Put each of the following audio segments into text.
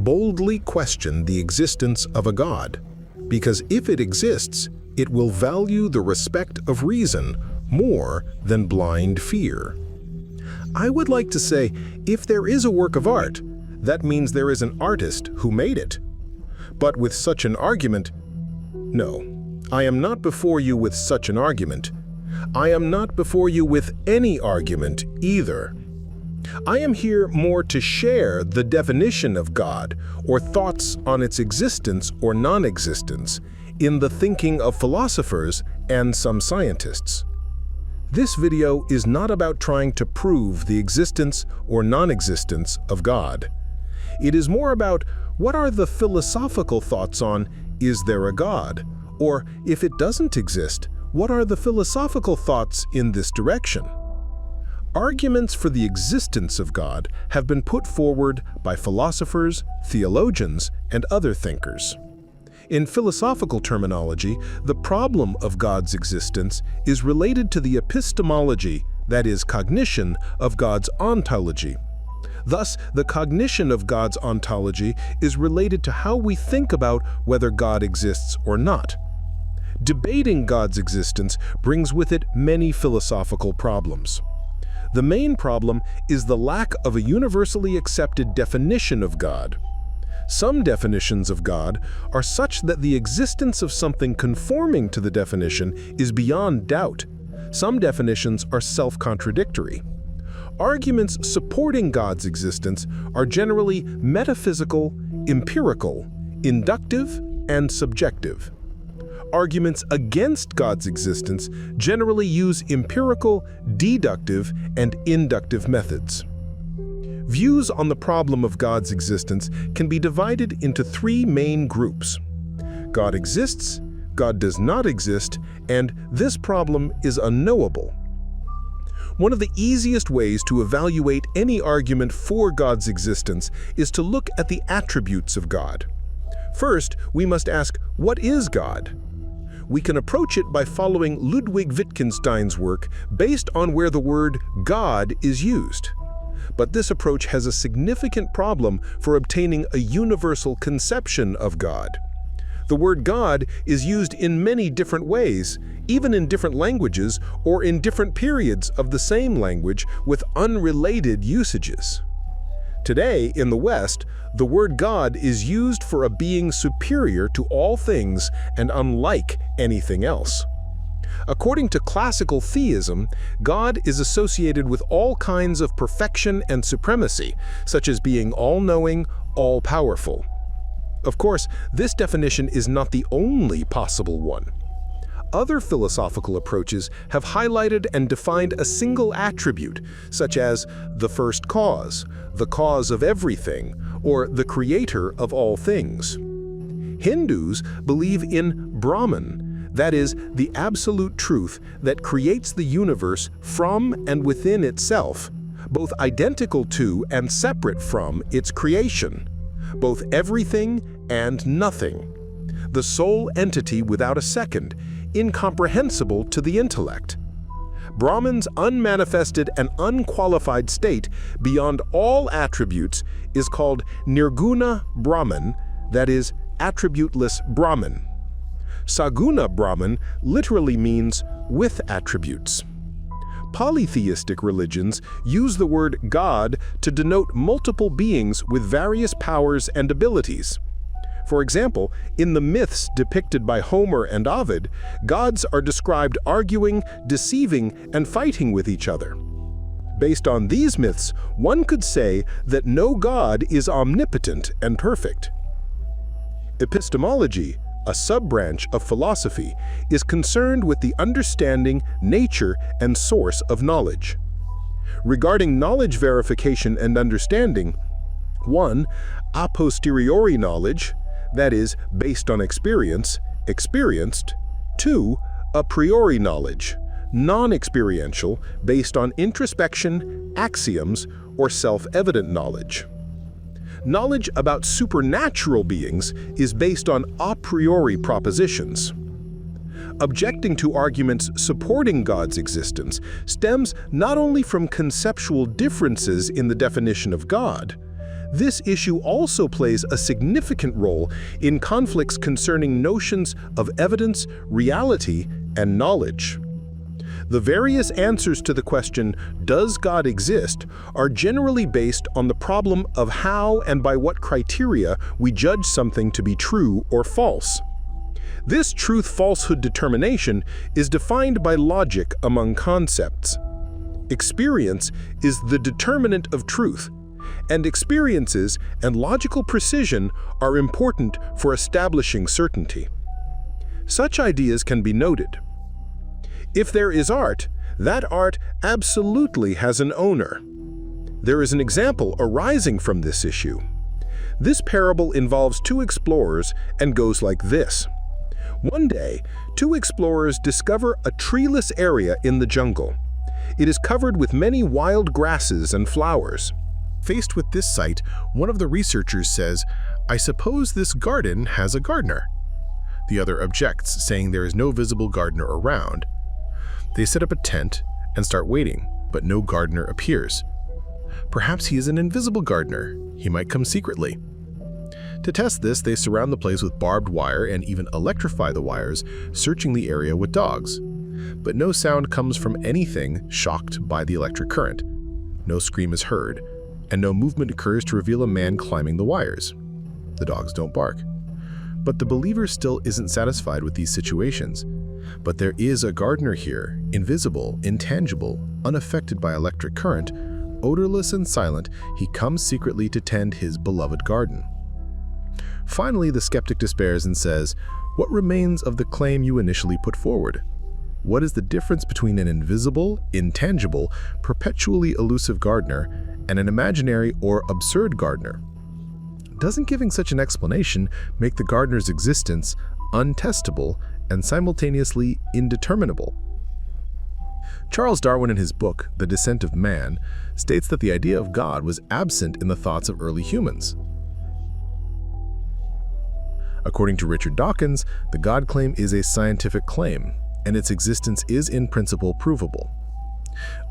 boldly question the existence of a God, because if it exists, it will value the respect of reason more than blind fear. I would like to say, if there is a work of art, that means there is an artist who made it. But with such an argument, no, I am not before you with such an argument. I am not before you with any argument either. I am here more to share the definition of God or thoughts on its existence or non-existence in the thinking of philosophers and some scientists. This video is not about trying to prove the existence or non-existence of God. It is more about what are the philosophical thoughts on, is there a God? Or if it doesn't exist, what are the philosophical thoughts in this direction? Arguments for the existence of God have been put forward by philosophers, theologians, and other thinkers. In philosophical terminology, the problem of God's existence is related to the epistemology, that is, cognition, of God's ontology. Thus, the cognition of God's ontology is related to how we think about whether God exists or not. Debating God's existence brings with it many philosophical problems. The main problem is the lack of a universally accepted definition of God. Some definitions of God are such that the existence of something conforming to the definition is beyond doubt. Some definitions are self-contradictory. Arguments supporting God's existence are generally metaphysical, empirical, inductive, and subjective. Arguments against God's existence generally use empirical, deductive, and inductive methods. Views on the problem of God's existence can be divided into three main groups: God exists, God does not exist, and this problem is unknowable. One of the easiest ways to evaluate any argument for God's existence is to look at the attributes of God. First, we must ask, what is God? We can approach it by following Ludwig Wittgenstein's work based on where the word God is used. But this approach has a significant problem for obtaining a universal conception of God. The word God is used in many different ways, even in different languages or in different periods of the same language with unrelated usages. Today, in the West, the word God is used for a being superior to all things and unlike anything else. According to classical theism, God is associated with all kinds of perfection and supremacy, such as being all-knowing, all-powerful. Of course, this definition is not the only possible one. Other philosophical approaches have highlighted and defined a single attribute, such as the first cause, the cause of everything, or the creator of all things. Hindus believe in Brahman, that is, the absolute truth that creates the universe from and within itself, both identical to and separate from its creation, both everything and nothing, the sole entity without a second, incomprehensible to the intellect. Brahman's unmanifested and unqualified state beyond all attributes is called Nirguna Brahman, that is, attributeless Brahman. Saguna Brahman literally means with attributes. Polytheistic religions use the word God to denote multiple beings with various powers and abilities. For example, in the myths depicted by Homer and Ovid, gods are described arguing, deceiving, and fighting with each other. Based on these myths, one could say that no god is omnipotent and perfect. Epistemology, a sub-branch of philosophy, is concerned with the understanding, nature, and source of knowledge. Regarding knowledge verification and understanding, 1. A posteriori knowledge, that is, based on experience, experienced. 2. A priori knowledge, non-experiential, based on introspection, axioms, or self-evident knowledge. Knowledge about supernatural beings is based on a priori propositions. Objecting to arguments supporting God's existence stems not only from conceptual differences in the definition of God, This issue also plays a significant role in conflicts concerning notions of evidence, reality, and knowledge. The various answers to the question, "Does God exist?" are generally based on the problem of how and by what criteria we judge something to be true or false. This truth-falsehood determination is defined by logic among concepts. Experience is the determinant of truth, and experiences and logical precision are important for establishing certainty. Such ideas can be noted. If there is art, that art absolutely has an owner. There is an example arising from this issue. This parable involves two explorers and goes like this. One day, two explorers discover a treeless area in the jungle. It is covered with many wild grasses and flowers. Faced with this sight, one of the researchers says, "I suppose this garden has a gardener." The other objects, saying there is no visible gardener around. They set up a tent and start waiting, but no gardener appears. Perhaps he is an invisible gardener. He might come secretly. To test this, they surround the place with barbed wire and even electrify the wires, searching the area with dogs. But no sound comes from anything shocked by the electric current. No scream is heard, and no movement occurs to reveal a man climbing the wires. The dogs don't bark. But the believer still isn't satisfied with these situations. But there is a gardener here, invisible, intangible, unaffected by electric current, odorless and silent. He comes secretly to tend his beloved garden. Finally, the skeptic despairs and says, "What remains of the claim you initially put forward? What is the difference between an invisible, intangible, perpetually elusive gardener and an imaginary or absurd gardener? Doesn't giving such an explanation make the gardener's existence untestable and simultaneously indeterminable?" Charles Darwin, in his book, The Descent of Man, states that the idea of God was absent in the thoughts of early humans. According to Richard Dawkins, the God claim is a scientific claim, and its existence is in principle provable.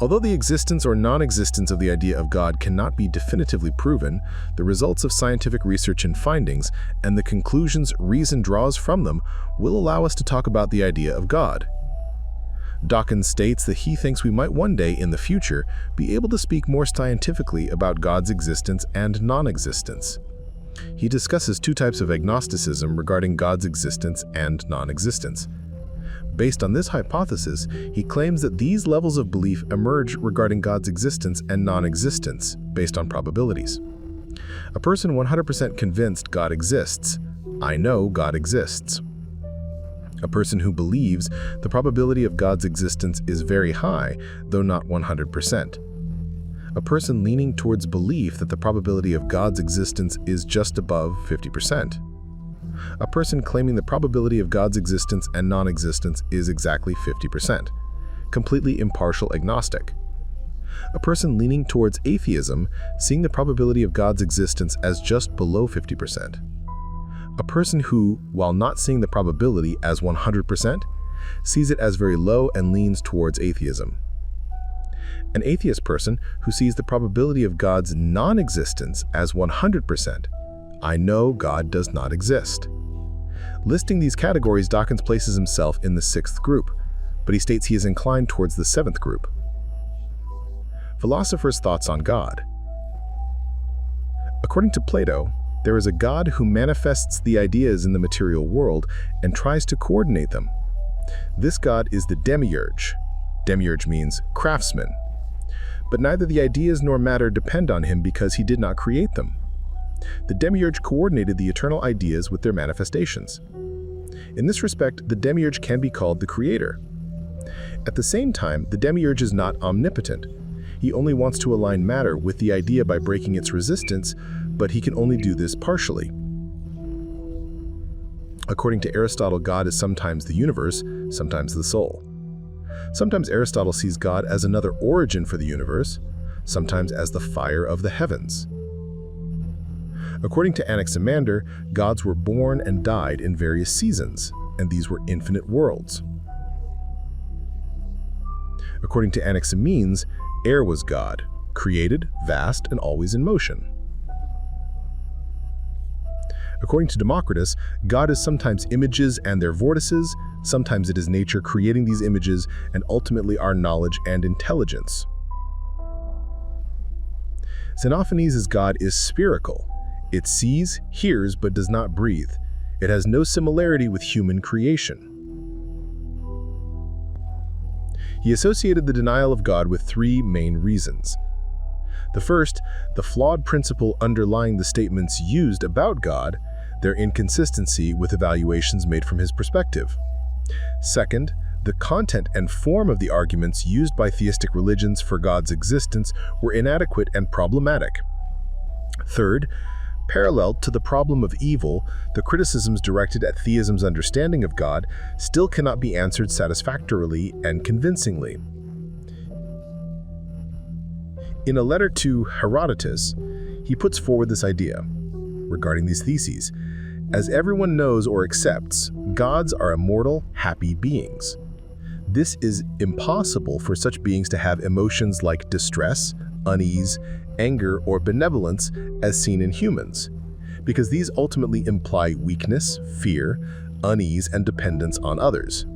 Although the existence or non-existence of the idea of God cannot be definitively proven, the results of scientific research and findings, and the conclusions reason draws from them, will allow us to talk about the idea of God. Dawkins states that he thinks we might one day in the future be able to speak more scientifically about God's existence and non-existence. He discusses two types of agnosticism regarding God's existence and non-existence. Based on this hypothesis, he claims that these levels of belief emerge regarding God's existence and non-existence based on probabilities. A person 100% convinced God exists, "I know God exists." A person who believes the probability of God's existence is very high, though not 100%. A person leaning towards belief that the probability of God's existence is just above 50%. A person claiming the probability of God's existence and non-existence is exactly 50%, completely impartial agnostic. A person leaning towards atheism, seeing the probability of God's existence as just below 50%. A person who, while not seeing the probability as 100%, sees it as very low and leans towards atheism. An atheist person who sees the probability of God's non-existence as 100%. "I know God does not exist." Listing these categories, Dawkins places himself in the 6th group, but he states he is inclined towards the 7th group. Philosophers' thoughts on God. According to Plato, there is a God who manifests the ideas in the material world and tries to coordinate them. This God is the demiurge. Demiurge means craftsman. But neither the ideas nor matter depend on him because he did not create them. The demiurge coordinated the eternal ideas with their manifestations. In this respect, the demiurge can be called the creator. At the same time, the demiurge is not omnipotent. He only wants to align matter with the idea by breaking its resistance, but he can only do this partially. According to Aristotle, God is sometimes the universe, sometimes the soul. Sometimes Aristotle sees God as another origin for the universe, sometimes as the fire of the heavens. According to Anaximander, gods were born and died in various seasons, and these were infinite worlds. According to Anaximenes, air was God, created, vast, and always in motion. According to Democritus, God is sometimes images and their vortices, sometimes it is nature creating these images, and ultimately our knowledge and intelligence. Xenophanes' God is spherical. It sees, hears, but does not breathe. It has no similarity with human creation. He associated the denial of God with three main reasons. The first, the flawed principle underlying the statements used about God, their inconsistency with evaluations made from his perspective. Second, the content and form of the arguments used by theistic religions for God's existence were inadequate and problematic. Third, parallel to the problem of evil, the criticisms directed at theism's understanding of God still cannot be answered satisfactorily and convincingly. In a letter to Herodotus, he puts forward this idea regarding these theses. As everyone knows or accepts, gods are immortal, happy beings. This is impossible for such beings to have emotions like distress, unease, anger, or benevolence as seen in humans, because these ultimately imply weakness, fear, unease, and dependence on others.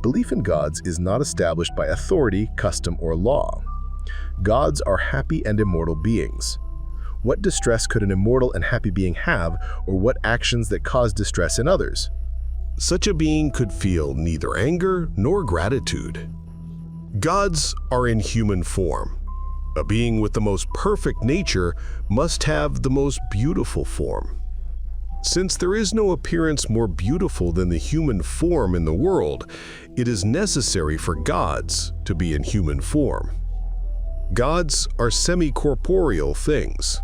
Belief in gods is not established by authority, custom, or law. Gods are happy and immortal beings. What distress could an immortal and happy being have, or what actions that cause distress in others? Such a being could feel neither anger nor gratitude. Gods are in human form. A being with the most perfect nature must have the most beautiful form. Since there is no appearance more beautiful than the human form in the world, it is necessary for gods to be in human form. Gods are semi-corporeal things.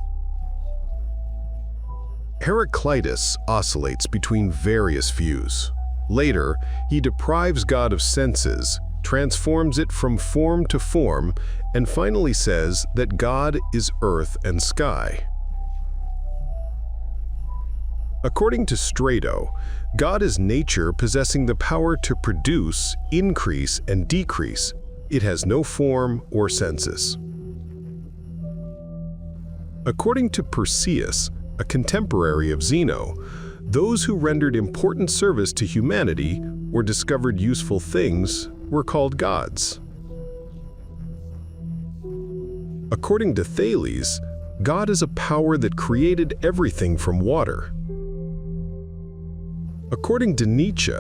Heraclitus oscillates between various views. Later, he deprives God of senses, transforms it from form to form, and finally says that God is earth and sky. According to Strato, God is nature possessing the power to produce, increase, and decrease. It has no form or senses. According to Perseus, a contemporary of Zeno, those who rendered important service to humanity or discovered useful things were called gods. According to Thales, God is a power that created everything from water. According to Nietzsche,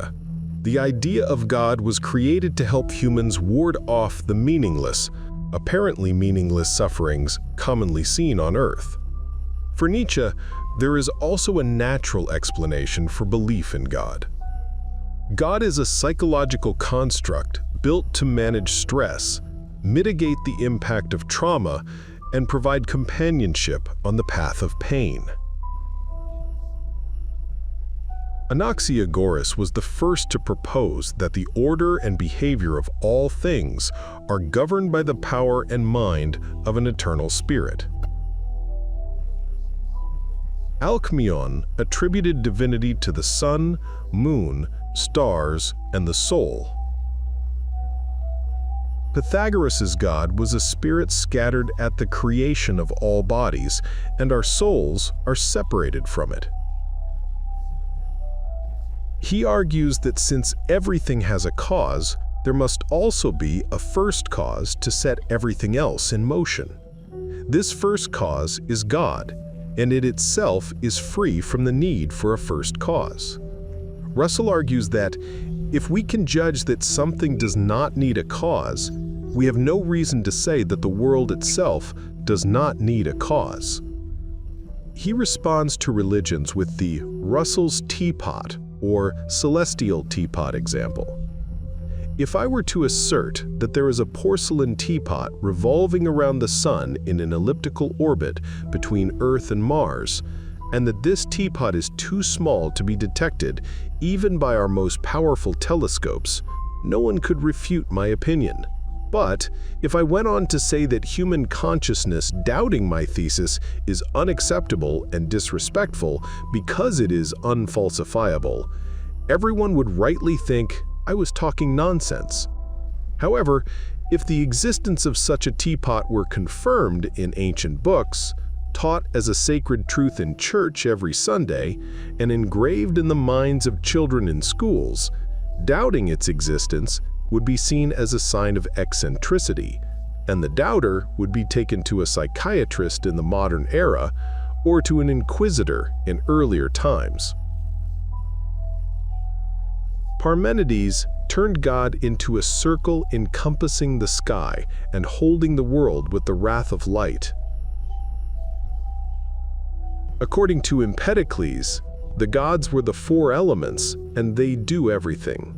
the idea of God was created to help humans ward off the meaningless, apparently meaningless sufferings commonly seen on Earth. For Nietzsche, there is also a natural explanation for belief in God. God is a psychological construct built to manage stress, mitigate the impact of trauma, and provide companionship on the path of pain. Anaxagoras was the first to propose that the order and behavior of all things are governed by the power and mind of an eternal spirit. Alcmaeon attributed divinity to the sun, moon, stars, and the soul. Pythagoras' God was a spirit scattered at the creation of all bodies, and our souls are separated from it. He argues that since everything has a cause, there must also be a first cause to set everything else in motion. This first cause is God, and it itself is free from the need for a first cause. Russell argues that if we can judge that something does not need a cause, we have no reason to say that the world itself does not need a cause. He responds to religions with the Russell's teapot or celestial teapot example. If I were to assert that there is a porcelain teapot revolving around the sun in an elliptical orbit between Earth and Mars, and that this teapot is too small to be detected even by our most powerful telescopes, no one could refute my opinion. But if I went on to say that human consciousness doubting my thesis is unacceptable and disrespectful because it is unfalsifiable, everyone would rightly think I was talking nonsense. However, if the existence of such a teapot were confirmed in ancient books, taught as a sacred truth in church every Sunday, and engraved in the minds of children in schools, doubting its existence would be seen as a sign of eccentricity, and the doubter would be taken to a psychiatrist in the modern era or to an inquisitor in earlier times. Parmenides turned God into a circle encompassing the sky and holding the world with the wrath of light. According to Empedocles, the gods were the four elements, and they do everything.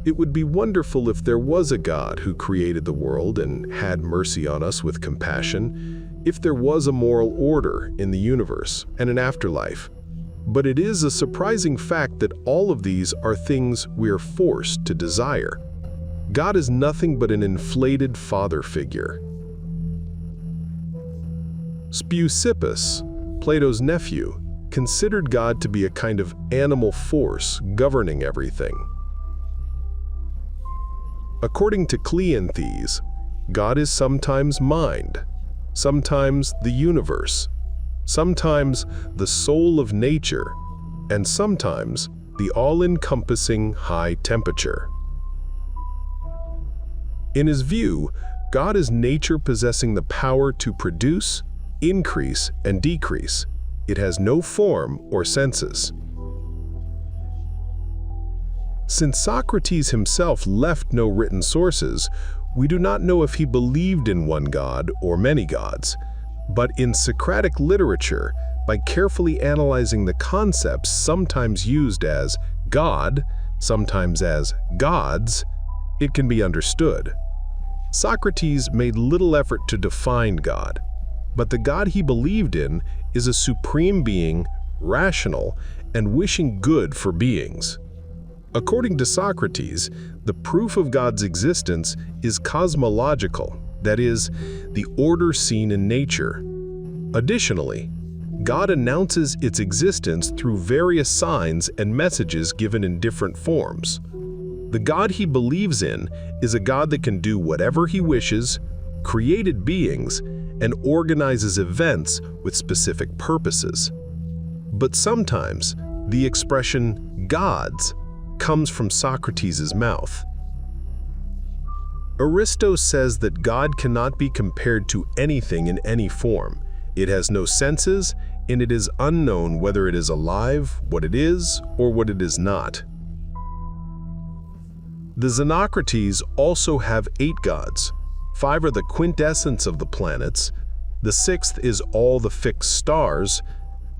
It would be wonderful if there was a God who created the world and had mercy on us with compassion, if there was a moral order in the universe and an afterlife. But it is a surprising fact that all of these are things we are forced to desire. God is nothing but an inflated father figure. Speusippus, Plato's nephew, considered God to be a kind of animal force governing everything. According to Cleanthes, God is sometimes mind, sometimes the universe, sometimes the soul of nature, and sometimes the all-encompassing high temperature. In his view, God is nature possessing the power to produce, increase, and decrease. It has no form or senses. Since Socrates himself left no written sources, we do not know if he believed in one god or many gods. But in Socratic literature, by carefully analyzing the concepts sometimes used as God, sometimes as gods, it can be understood. Socrates made little effort to define God, but the God he believed in is a supreme being, rational, and wishing good for beings. According to Socrates, the proof of God's existence is cosmological, that is, the order seen in nature. Additionally, God announces its existence through various signs and messages given in different forms. The God he believes in is a God that can do whatever he wishes, created beings, and organizes events with specific purposes. But sometimes, the expression gods comes from Socrates' mouth. Aristo says that God cannot be compared to anything in any form. It has no senses, and it is unknown whether it is alive, what it is, or what it is not. The Xenocrates also have 8 gods. 5 are the quintessence of the planets, the 6th is all the fixed stars,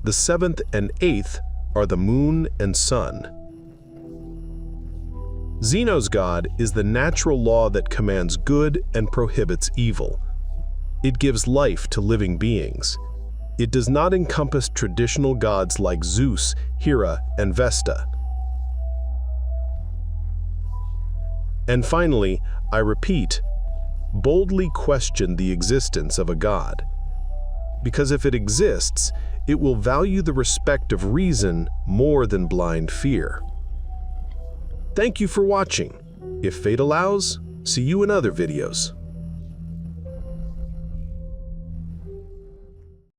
the 7th and 8th are the moon and sun. Zeno's God is the natural law that commands good and prohibits evil. It gives life to living beings. It does not encompass traditional gods like Zeus, Hera, and Vesta. And finally, I repeat, boldly question the existence of a God. Because if it exists, it will value the respect of reason more than blind fear. Thank you for watching. If fate allows, see you in other videos.